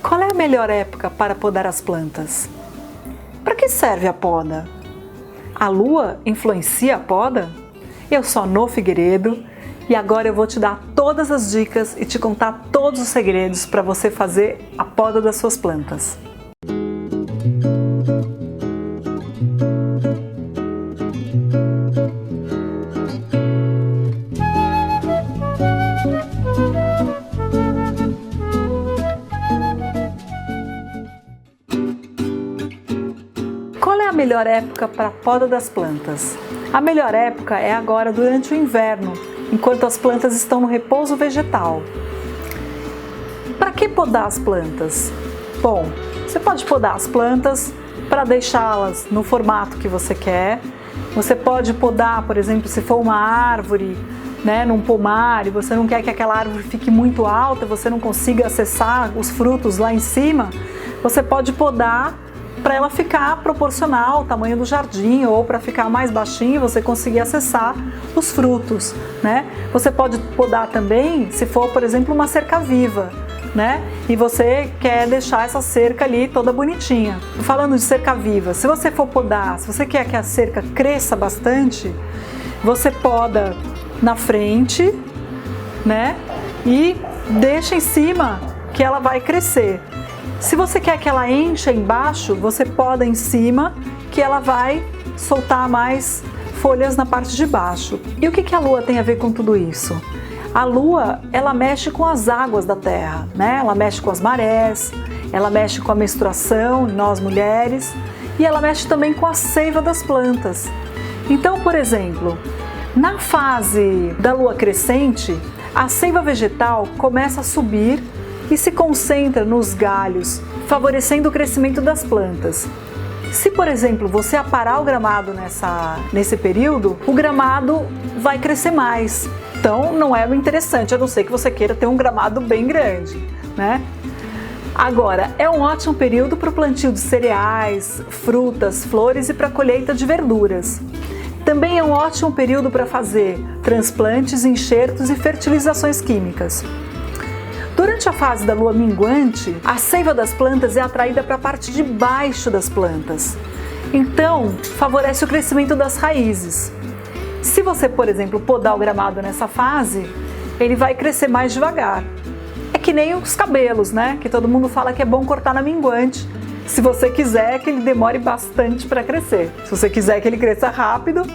Qual é a melhor época para podar as plantas? Para que serve a poda? A lua influencia a poda? Eu sou a No Figueiredo e agora eu vou te dar todas as dicas e te contar todos os segredos para você fazer a poda das suas plantas. Qual é a melhor época para a poda das plantas? A melhor época é agora durante o inverno, enquanto as plantas estão no repouso vegetal. Para que podar as plantas? Bom, você pode podar as plantas para deixá-las no formato que você quer. Você pode podar, por exemplo, se for uma árvore, num pomar, e você não quer que aquela árvore fique muito alta, você não consiga acessar os frutos lá em cima, você pode podar para ela ficar proporcional ao tamanho do jardim, ou para ficar mais baixinho e você conseguir acessar os frutos, Você pode podar também se for, por exemplo, uma cerca viva, E você quer deixar essa cerca ali toda bonitinha. Falando de cerca viva, se você for podar, se você quer que a cerca cresça bastante, você poda na frente, E deixa em cima que ela vai crescer. Se você quer que ela encha embaixo, você poda em cima, que ela vai soltar mais folhas na parte de baixo. E o que a lua tem a ver com tudo isso? A lua, ela mexe com as águas da terra, Ela mexe com as marés, ela mexe com a menstruação, nós mulheres, e ela mexe também com a seiva das plantas. Então, por exemplo, na fase da lua crescente, a seiva vegetal começa a subir e se concentra nos galhos, favorecendo o crescimento das plantas. Se, por exemplo, você aparar o gramado nesse período, o gramado vai crescer mais. Então, não é interessante, a não ser que você queira ter um gramado bem grande, Agora, é um ótimo período para o plantio de cereais, frutas, flores e para a colheita de verduras. Também é um ótimo período para fazer transplantes, enxertos e fertilizações químicas. Durante a fase da lua minguante, a seiva das plantas é atraída para a parte de baixo das plantas. Então, favorece o crescimento das raízes. Se você, por exemplo, podar o gramado nessa fase, ele vai crescer mais devagar. É que nem os cabelos, Que todo mundo fala que é bom cortar na minguante, se você quiser que ele demore bastante para crescer. Se você quiser que ele cresça rápido,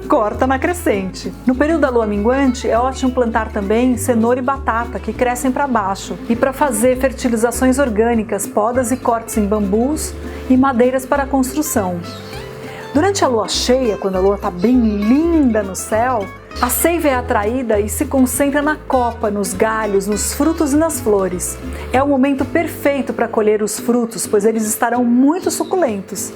corta na crescente. No período da lua minguante, é ótimo plantar também cenoura e batata, que crescem para baixo, e para fazer fertilizações orgânicas, podas e cortes em bambus e madeiras para a construção. Durante a lua cheia, quando a lua está bem linda no céu, a seiva é atraída e se concentra na copa, nos galhos, nos frutos e nas flores. É o momento perfeito para colher os frutos, pois eles estarão muito suculentos.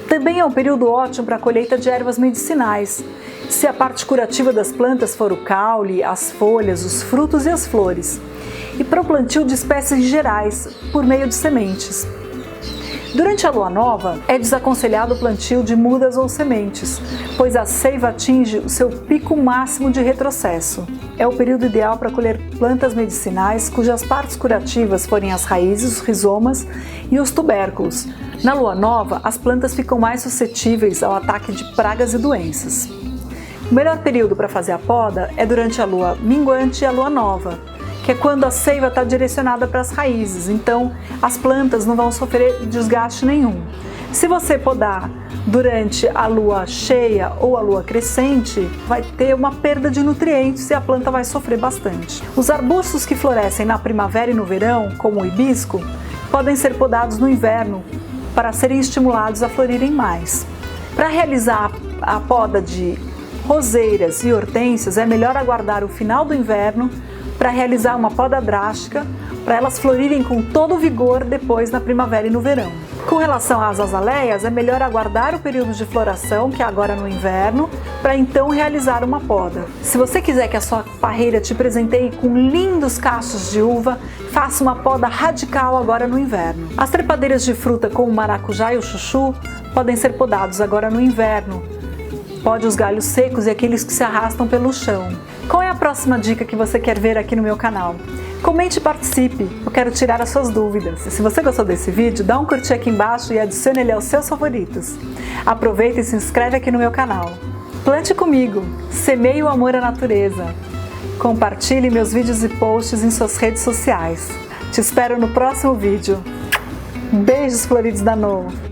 Também é um período ótimo para a colheita de ervas medicinais, se a parte curativa das plantas for o caule, as folhas, os frutos e as flores. E para o plantio de espécies gerais, por meio de sementes. Durante a lua nova, é desaconselhado o plantio de mudas ou sementes, pois a seiva atinge o seu pico máximo de retrocesso. É o período ideal para colher plantas medicinais cujas partes curativas forem as raízes, os rizomas e os tubérculos. Na lua nova, as plantas ficam mais suscetíveis ao ataque de pragas e doenças. O melhor período para fazer a poda é durante a lua minguante e a lua nova, que é quando a seiva está direcionada para as raízes, então as plantas não vão sofrer desgaste nenhum. Se você podar durante a lua cheia ou a lua crescente, vai ter uma perda de nutrientes e a planta vai sofrer bastante. Os arbustos que florescem na primavera e no verão, como o hibisco, podem ser podados no inverno para serem estimulados a florirem mais. Para realizar a poda de roseiras e hortênsias, é melhor aguardar o final do inverno para realizar uma poda drástica, para elas florirem com todo o vigor depois na primavera e no verão. Com relação às azaleias, é melhor aguardar o período de floração, que é agora no inverno, para então realizar uma poda. Se você quiser que a sua parreira te presenteie com lindos cachos de uva, faça uma poda radical agora no inverno. As trepadeiras de fruta como o maracujá e o chuchu podem ser podados agora no inverno. Pode os galhos secos e aqueles que se arrastam pelo chão. Qual é a próxima dica que você quer ver aqui no meu canal? Comente e participe, eu quero tirar as suas dúvidas. Se você gostou desse vídeo, dá um curtir aqui embaixo e adicione ele aos seus favoritos. Aproveita e se inscreve aqui no meu canal. Plante comigo, semeie o amor à natureza. Compartilhe meus vídeos e posts em suas redes sociais. Te espero no próximo vídeo. Beijos floridos da No.